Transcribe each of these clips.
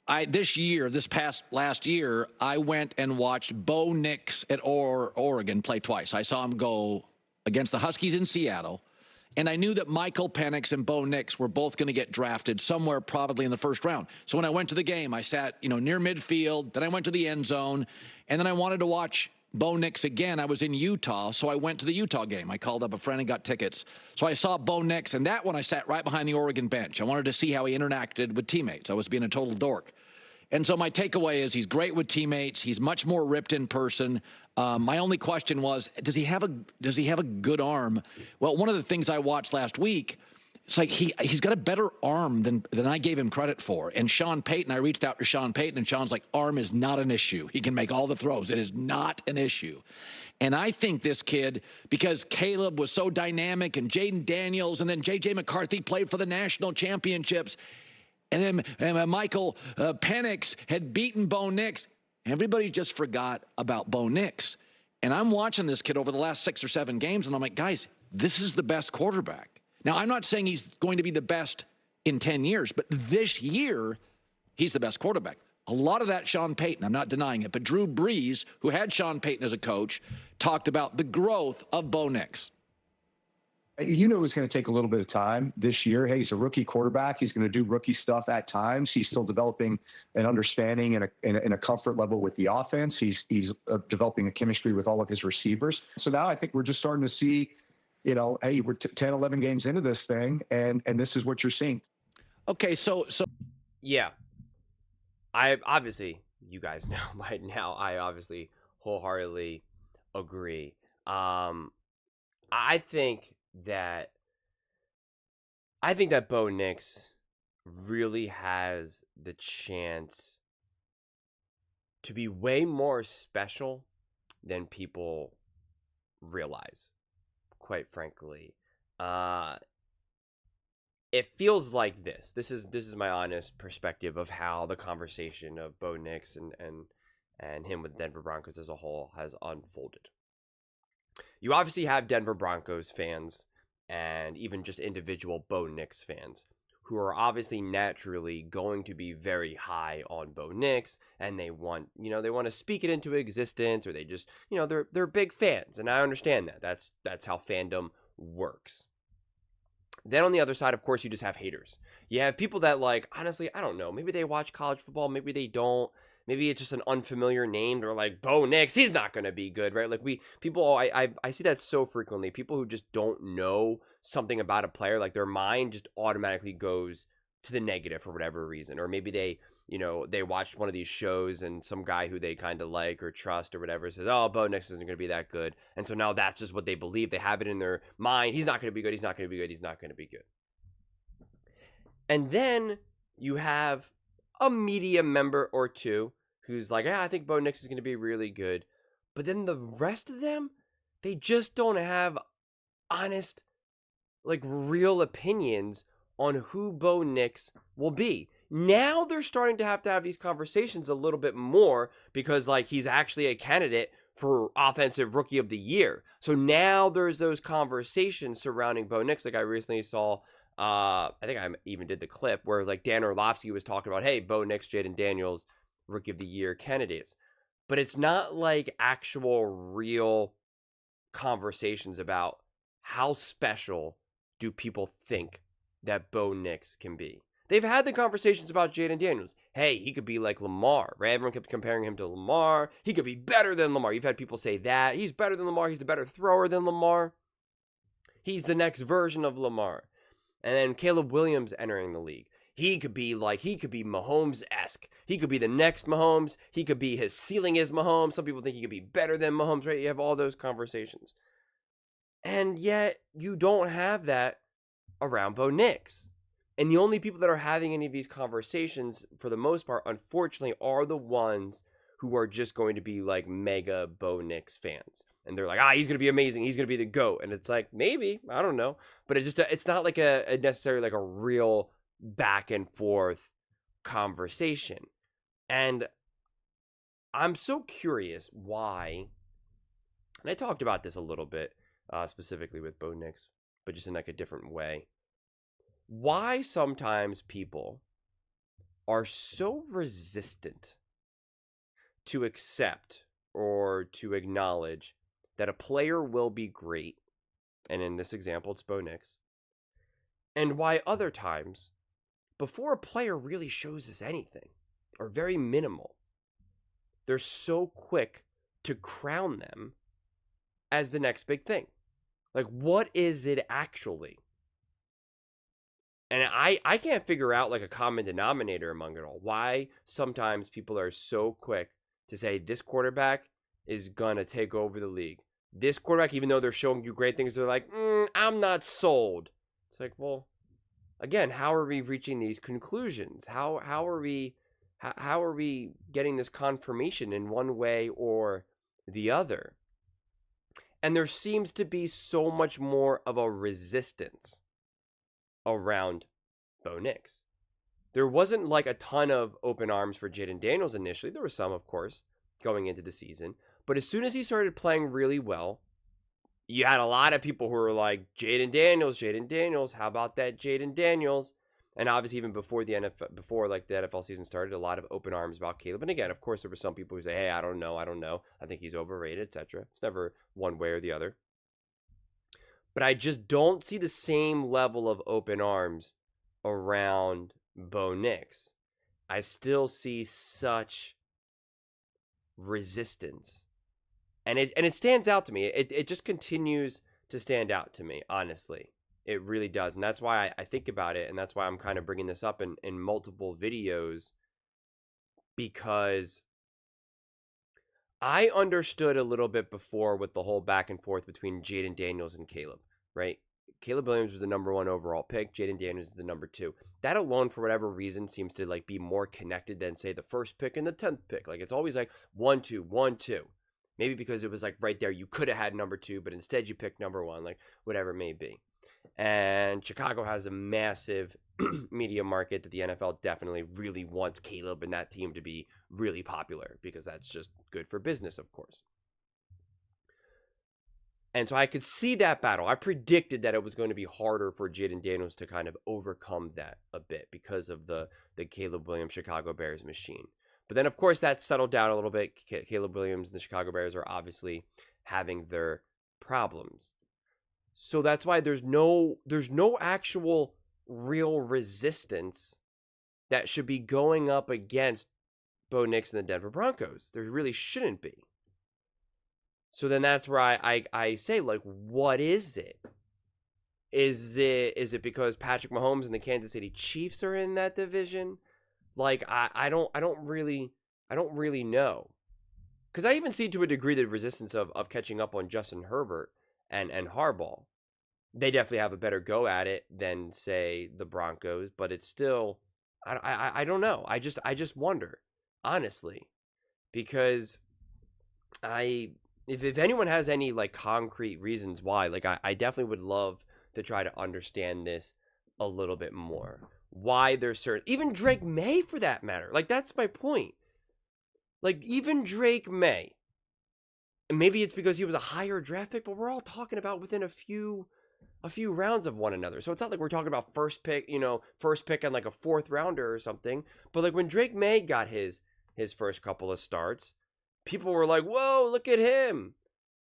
last year, I went and watched Bo Nix at Oregon play twice. I saw him go against the Huskies in Seattle, and I knew that Michael Penix and Bo Nix were both going to get drafted somewhere probably in the first round. So when I went to the game, I sat, near midfield, then I went to the end zone, and then I wanted to watch Bo Nix again. I was in Utah, so I went to the Utah game. I called up a friend and got tickets. So I saw Bo Nix, and that one I sat right behind the Oregon bench. I wanted to see how he interacted with teammates. I was being a total dork. And so my takeaway is he's great with teammates. He's much more ripped in person. My only question was, does he have a good arm? Well, one of the things I watched last week, it's like he's got a better arm than I gave him credit for. And Sean Payton, I reached out to Sean Payton, and Sean's like, arm is not an issue. He can make all the throws. It is not an issue. And I think this kid, because Caleb was so dynamic, and Jaden Daniels, and then J.J. McCarthy played for the national championships, and then Michael Penix had beaten Bo Nix. Everybody just forgot about Bo Nix. And I'm watching this kid over the last 6 or 7 games, and I'm like, guys, this is the best quarterback. Now, I'm not saying he's going to be the best in 10 years, but this year, he's the best quarterback. A lot of that, Sean Payton, I'm not denying it, but Drew Brees, who had Sean Payton as a coach, talked about the growth of Bo Nix. You know, it was going to take a little bit of time this year. Hey, he's a rookie quarterback. He's going to do rookie stuff at times. He's still developing an understanding and a comfort level with the offense. He's developing a chemistry with all of his receivers. So now I think we're just starting to see, hey, we're 10, 11 games into this thing, and this is what you're seeing. Okay, so yeah, I obviously, you guys know by now, I obviously wholeheartedly agree. I think that Bo Nix really has the chance to be way more special than people realize, quite frankly. It feels like this is my honest perspective of how the conversation of Bo Nix and him with Denver Broncos as a whole has unfolded. You obviously have Denver Broncos fans and even just individual Bo Nix fans who are obviously naturally going to be very high on Bo Nix, and they want to speak it into existence, or they just, they're big fans, and I understand that. That's how fandom works. Then on the other side, of course, you just have haters. You have people that, like, honestly, I don't know, maybe they watch college football, maybe they don't. Maybe it's just an unfamiliar name. They're like, Bo Nix, he's not going to be good, right? Like, I see that so frequently. People who just don't know something about a player, like their mind just automatically goes to the negative for whatever reason. Or maybe they watched one of these shows and some guy who they kind of like or trust or whatever says, oh, Bo Nix isn't going to be that good. And so now that's just what they believe. They have it in their mind. He's not going to be good. He's not going to be good. He's not going to be good. And then you have a media member or two who's like, I think Bo Nix is going to be really good. But then the rest of them, they just don't have honest, like, real opinions on who Bo Nix will be. Now they're starting to have these conversations a little bit more because, like, he's actually a candidate for Offensive Rookie of the Year. So now there's those conversations surrounding Bo Nix. Like, I recently saw, I think I even did the clip where, like, Dan Orlovsky was talking about, hey, Bo Nix, Jaden Daniels, Rookie of the Year candidates. But it's not like actual real conversations about how special do people think that Bo Nix can be. They've had the conversations about Jaden Daniels. Hey, he could be like Lamar, right? Everyone kept comparing him to Lamar. He could be better than Lamar. You've had people say that. He's better than Lamar. He's a better thrower than Lamar. He's the next version of Lamar. And then Caleb Williams entering the league. He could be Mahomes-esque. He could be the next Mahomes. His ceiling is Mahomes. Some people think he could be better than Mahomes, right? You have all those conversations. And yet, you don't have that around Bo Nix. And the only people that are having any of these conversations, for the most part, unfortunately, are the ones who are just going to be like mega Bo Nix fans. And they're like, he's going to be amazing. He's going to be the GOAT. And it's like, maybe, I don't know. But it's not like a necessarily like a real back and forth conversation. And I'm so curious why, and I talked about this a little bit, specifically with Bo Nix, but just in like a different way. Why sometimes people are so resistant to accept or to acknowledge that a player will be great, and in this example, it's Bo Nix, and why other times, before a player really shows us anything, or very minimal, they're so quick to crown them as the next big thing. Like, what is it actually? And I can't figure out like a common denominator among it all. Why sometimes people are so quick to say this quarterback is going to take over the league. This quarterback, even though they're showing you great things, they're like, I'm not sold. It's like, well, again, how are we reaching these conclusions? How are we getting this confirmation in one way or the other? And there seems to be so much more of a resistance around Bo Nix. There wasn't like a ton of open arms for Jaden Daniels initially. There were some, of course, going into the season. But as soon as he started playing really well, you had a lot of people who were like, Jaden Daniels, how about that Jaden Daniels? And obviously, even before the NFL season started, a lot of open arms about Caleb. And again, of course, there were some people who say, hey, I don't know. I think he's overrated, etc. It's never one way or the other. But I just don't see the same level of open arms around Bo Nix. I still see such resistance. And it stands out to me. It just continues to stand out to me, honestly. It really does. And that's why I think about it. And that's why I'm kind of bringing this up in multiple videos. Because I understood a little bit before with the whole back and forth between Jaden Daniels and Caleb, right? Caleb Williams was the number 1 overall pick. Jaden Daniels is the number 2. That alone, for whatever reason, seems to like be more connected than, say, the first pick and the 10th pick. Like, it's always like 1, 2, 1, 2. Maybe because it was like right there, you could have had number 2, but instead you picked number 1, like whatever it may be. And Chicago has a massive media market that the NFL definitely really wants Caleb and that team to be really popular because that's just good for business, of course. And so I could see that battle. I predicted that it was going to be harder for Jaden Daniels to kind of overcome that a bit because of the Caleb Williams Chicago Bears machine. But then, of course, that settled down a little bit. Caleb Williams and the Chicago Bears are obviously having their problems. So that's why there's no actual real resistance that should be going up against Bo Nix and the Denver Broncos. There really shouldn't be. So then that's where I say, like, what is it? Is it because Patrick Mahomes and the Kansas City Chiefs are in that division? Like, I don't really know. Because I even see to a degree the resistance of catching up on Justin Herbert and Harbaugh. They definitely have a better go at it than, say, the Broncos, but it's still, I don't know. I just wonder, honestly, because if anyone has any like concrete reasons why, like I definitely would love to try to understand this a little bit more. Why there's certain, even Drake May for that matter. Like, that's my point. Like, even Drake May, and maybe it's because he was a higher draft pick, but we're all talking about within a few rounds of one another. So it's not like we're talking about first pick on like a 4th rounder or something. But like when Drake May got his first couple of starts, people were like, "Whoa, look at him."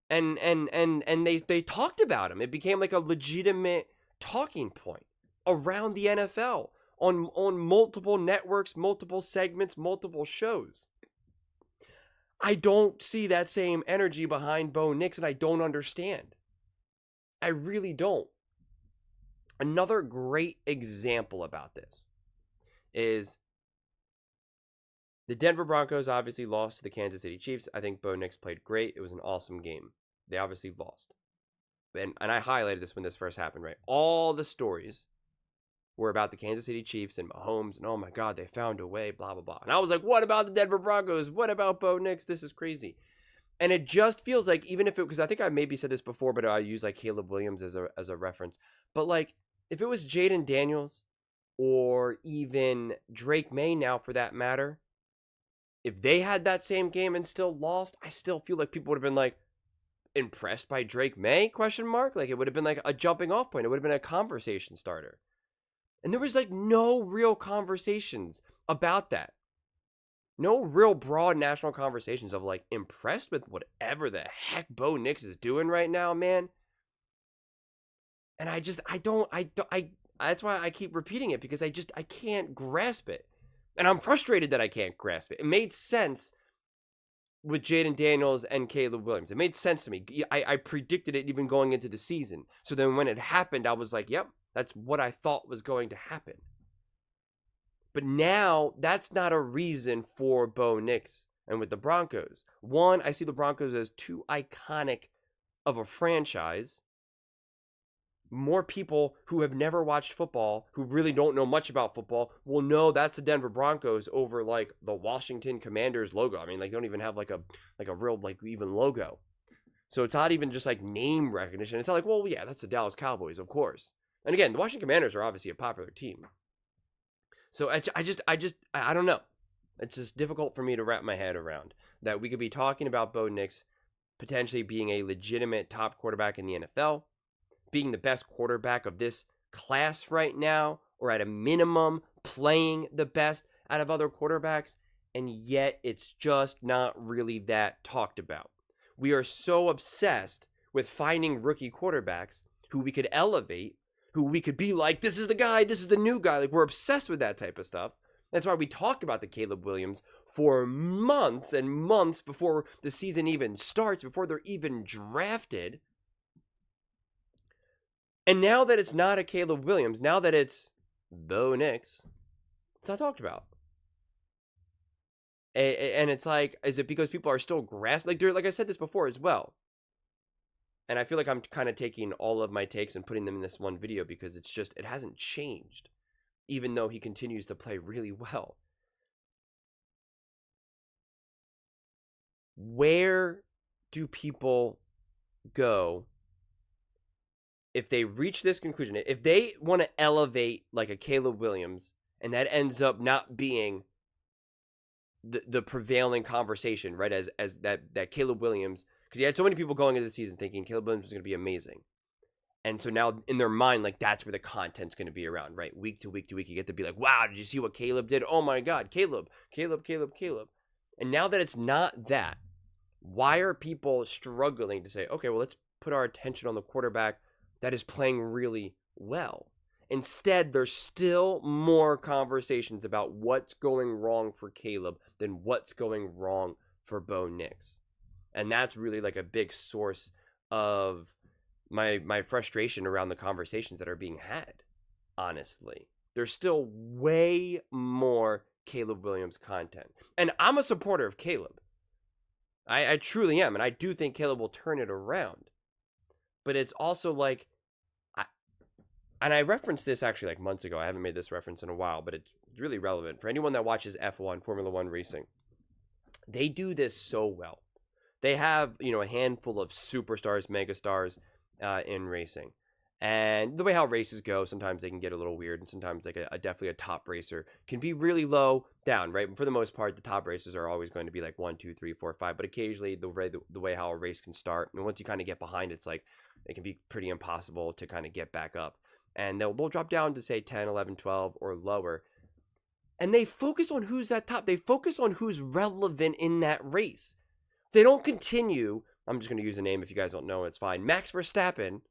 And they talked about him. It became like a legitimate talking point around the NFL on multiple networks, multiple segments, multiple shows. I don't see that same energy behind Bo Nix, and I don't understand. I really don't. Another great example about this is the Denver Broncos obviously lost to the Kansas City Chiefs. I think Bo Nix played great. It was an awesome game. They obviously lost. And I highlighted this when this first happened, right? All the stories were about the Kansas City Chiefs and Mahomes, and oh my God, they found a way, blah, blah, blah. And I was like, what about the Denver Broncos? What about Bo Nix? This is crazy. And it just feels like, even if it, because I think I maybe said this before, but I use like Caleb Williams as a reference. But like, if it was Jaden Daniels or even Drake May now for that matter, if they had that same game and still lost, I still feel like people would have been like, impressed by Drake May? ? Like, it would have been like a jumping off point. It would have been a conversation starter. And there was like no real conversations about that. No real broad national conversations of like impressed with whatever the heck Bo Nix is doing right now, man. And that's why I keep repeating it, because I can't grasp it. And I'm frustrated that I can't grasp it. It made sense with Jaden Daniels and Caleb Williams. It made sense to me. I predicted it even going into the season. So then when it happened, I was like, yep, that's what I thought was going to happen. But now that's not a reason for Bo Nix and with the Broncos. One, I see the Broncos as too iconic of a franchise. More people who have never watched football, who really don't know much about football, will know that's the Denver Broncos over like the Washington Commanders logo. I mean, like they don't even have like a real like even logo. So it's not even just like name recognition. It's not like, well, yeah, that's the Dallas Cowboys, of course. And again, the Washington Commanders are obviously a popular team. So I don't know. It's just difficult for me to wrap my head around that we could be talking about Bo Nix potentially being a legitimate top quarterback in the NFL, being the best quarterback of this class right now, or at a minimum playing the best out of other quarterbacks, and yet it's just not really that talked about. We are so obsessed with finding rookie quarterbacks who we could elevate, who we could be like, this is the guy, this is the new guy. Like, we're obsessed with that type of stuff. That's why we talk about the Caleb Williams for months and months before the season even starts, before they're even drafted. And now that it's not a Caleb Williams, now that it's Bo Nix, it's not talked about. And it's like, is it because people are still grasping? Like I said this before as well. And I feel like I'm kind of taking all of my takes and putting them in this one video because it's just, it hasn't changed, even though he continues to play really well. Where do people go if they reach this conclusion? If they want to elevate like a Caleb Williams, and that ends up not being the prevailing conversation, right? As that Caleb Williams, because you had so many people going into the season thinking Caleb Williams was going to be amazing. And so now in their mind, like that's where the content's going to be around, right? Week to week to week, you get to be like, wow, did you see what Caleb did? Oh my God, Caleb. And now that it's not that, why are people struggling to say, okay, well, let's put our attention on the quarterback that is playing really well? Instead, there's still more conversations about what's going wrong for Caleb than what's going wrong for Bo Nix. And that's really like a big source of my frustration around the conversations that are being had, honestly. There's still way more Caleb Williams content. And I'm a supporter of Caleb. I truly am. And I do think Caleb will turn it around. But it's also like, and I referenced this actually like months ago. I haven't made this reference in a while, but it's really relevant. For anyone that watches F1, Formula One racing, they do this so well. They have, a handful of superstars, megastars in racing. And the way how races go, sometimes they can get a little weird, and sometimes like definitely a top racer can be really low down, right? But for the most part, the top racers are always going to be like 1, 2, 3, 4, 5. But occasionally, the way how a race can start, and once you kind of get behind, it's like it can be pretty impossible to kind of get back up. And they'll drop down to say 10, 11, 12 or lower. And they focus on who's at top. They focus on who's relevant in that race. They don't continue. I'm just going to use a name. If you guys don't know, it's fine. Max Verstappen.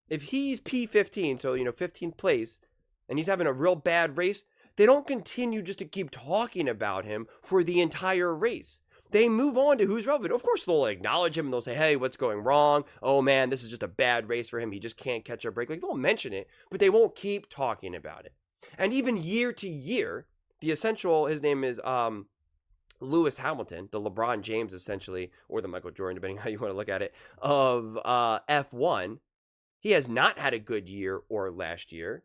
If he's P15, so, 15th place, and he's having a real bad race, they don't continue just to keep talking about him for the entire race. They move on to who's relevant. Of course, they'll acknowledge him and they'll say, hey, what's going wrong? Oh, man, this is just a bad race for him. He just can't catch a break. Like, they'll mention it, but they won't keep talking about it. And even year to year, his name is Lewis Hamilton, the LeBron James, essentially, or the Michael Jordan, depending on how you want to look at it, of F1. He has not had a good year or last year.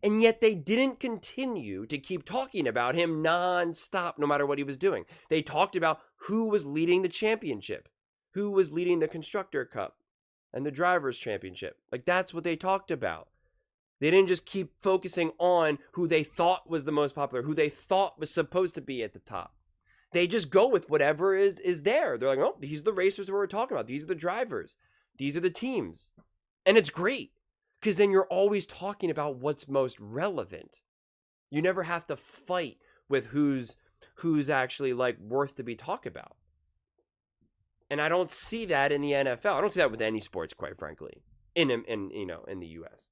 And yet they didn't continue to keep talking about him nonstop, no matter what he was doing. They talked about who was leading the championship, who was leading the Constructor Cup and the Drivers' Championship. Like, that's what they talked about. They didn't just keep focusing on who they thought was the most popular, who they thought was supposed to be at the top. They just go with whatever is there. They're like, oh, these are the racers that we're talking about. These are the drivers. These are the teams. And it's great. Because then you're always talking about what's most relevant. You never have to fight with who's actually like worth to be talked about. And I don't see that in the NFL. I don't see that with any sports, quite frankly, in the US.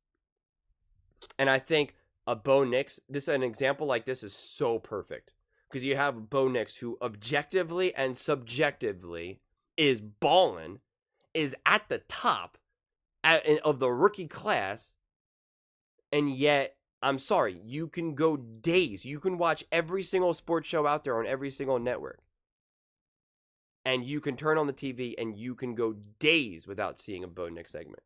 And I think a Bo Nix, an example like this is so perfect, because you have Bo Nix who objectively and subjectively is balling, is at the top of the rookie class, and yet, I'm sorry, you can go days. You can watch every single sports show out there on every single network, and you can turn on the TV and you can go days without seeing a Bo Nix segment.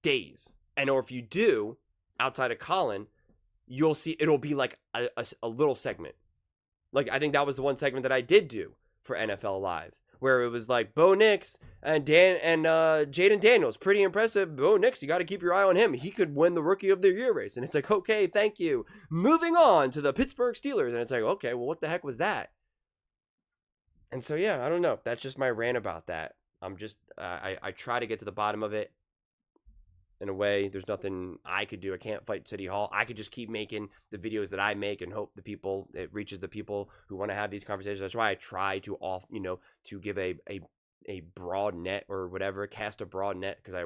Days. And or if you do, outside of Colin, you'll see it'll be like a little segment. Like, I think that was the one segment that I did do for NFL Live, where it was like Bo Nix and Jaden Daniels. Pretty impressive. Bo Nix, you got to keep your eye on him. He could win the Rookie of the Year race. And it's like, okay, thank you. Moving on to the Pittsburgh Steelers. And it's like, okay, well, what the heck was that? And so, yeah, I don't know. That's just my rant about that. I'm just, I try to get to the bottom of it. In a way, there's nothing I could do. I can't fight City Hall. I could just keep making the videos that I make and hope it reaches the people who want to have these conversations. That's why I try to to give a broad net or whatever, cast a broad net, because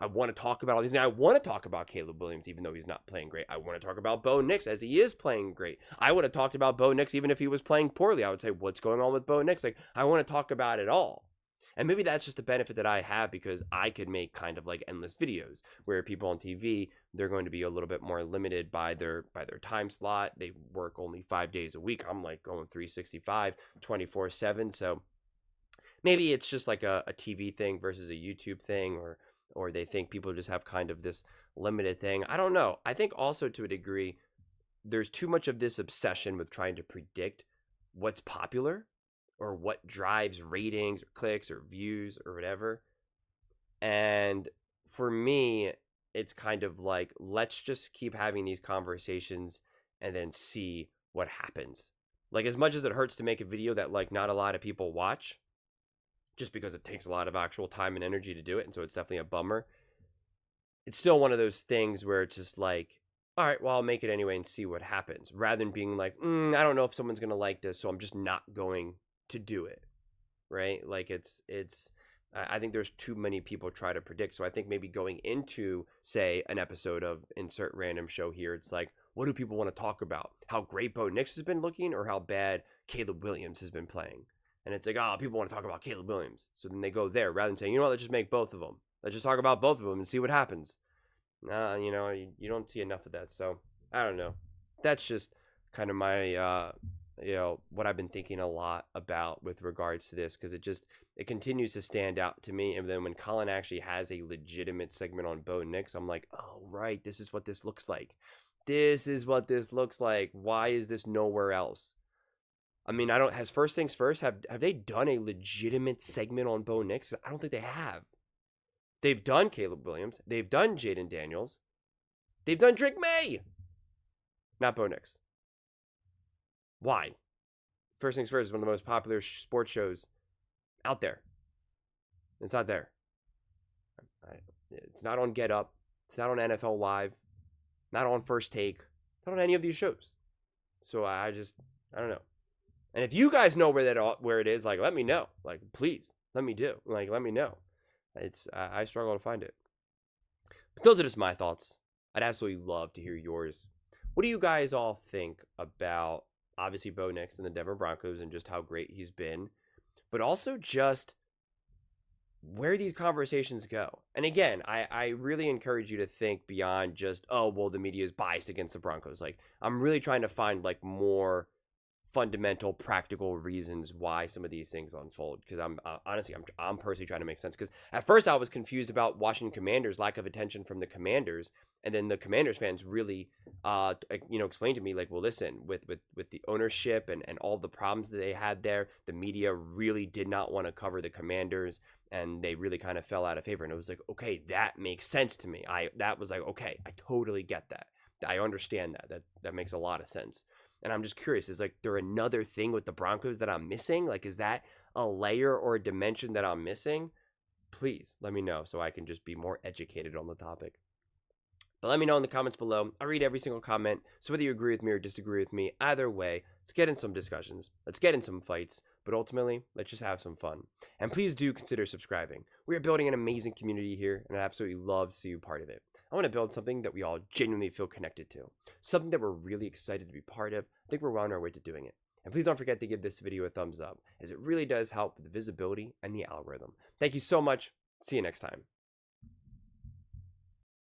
I want to talk about all these things. I want to talk about Caleb Williams, even though he's not playing great. I want to talk about Bo Nix as he is playing great. I would have talked about Bo Nix even if he was playing poorly. I would say, what's going on with Bo Nix? Like, I want to talk about it all. And maybe that's just a benefit that I have, because I could make kind of like endless videos where people on TV, they're going to be a little bit more limited by their time slot. They work only 5 days a week. I'm like going 365, 24/7. So maybe it's just like a TV thing versus a YouTube thing, or they think people just have kind of this limited thing. I don't know. I think also, to a degree, there's too much of this obsession with trying to predict what's popular, or what drives ratings or clicks or views or whatever. And for me, it's kind of like, let's just keep having these conversations and then see what happens. Like, as much as it hurts to make a video that like not a lot of people watch, just because it takes a lot of actual time and energy to do it, and so it's definitely a bummer, it's still one of those things where it's just like, all right, well, I'll make it anyway and see what happens, rather than being like, I don't know if someone's going to like this, so I'm just not going to do it, right? Like, I think there's too many people try to predict. So I think maybe going into, say, an episode of insert random show here, it's like, what do people want to talk about? How great Bo Nix has been looking, or how bad Caleb Williams has been playing? And it's like, people want to talk about Caleb Williams. So then they go there, rather than saying, you know what, let's just make both of them. Let's just talk about both of them and see what happens. You don't see enough of that. So I don't know. That's just kind of my what I've been thinking a lot about with regards to this, because it continues to stand out to me. And then when Colin actually has a legitimate segment on Bo Nix, I'm like, oh, right, this is what this looks like. This is what this looks like. Why is this nowhere else? I mean, has First Things First, have they done a legitimate segment on Bo Nix? I don't think they have. They've done Caleb Williams. They've done Jaden Daniels. They've done Drake May. Not Bo Nix. Why? First Things First is one of the most popular sports shows out there. It's not there. It's not on Get Up. It's not on NFL Live. Not on First Take. It's not on any of these shows. So I don't know. And if you guys know where it is, like, let me know. Like, please, let me know. I struggle to find it. But those are just my thoughts. I'd absolutely love to hear yours. What do you guys all think about, obviously, Bo Nix and the Denver Broncos and just how great he's been, but also just where these conversations go? And again, I really encourage you to think beyond just, oh, well, the media is biased against the Broncos. Like, I'm really trying to find like more fundamental, practical reasons why some of these things unfold, because I'm personally trying to make sense. Because at first I was confused about Washington Commanders' lack of attention from the Commanders, and then the Commanders fans really explained to me, like, well, listen, with the ownership and all the problems that they had there, the media really did not want to cover the Commanders, and they really kind of fell out of favor. And it was like, okay, that makes sense to me. That was like, okay, I totally get that. I understand that makes a lot of sense. And I'm just curious, is like there another thing with the Broncos that I'm missing? Like, is that a layer or a dimension that I'm missing? Please let me know so I can just be more educated on the topic. But let me know in the comments below. I read every single comment, so whether you agree with me or disagree with me, either way, let's get in some discussions, let's get in some fights, but ultimately, let's just have some fun. And please do consider subscribing. We are building an amazing community here, and I'd absolutely love to see you part of it. I want to build something that we all genuinely feel connected to, something that we're really excited to be part of. I think we're well on our way to doing it. And please don't forget to give this video a thumbs up, as it really does help with the visibility and the algorithm. Thank you so much. See you next time.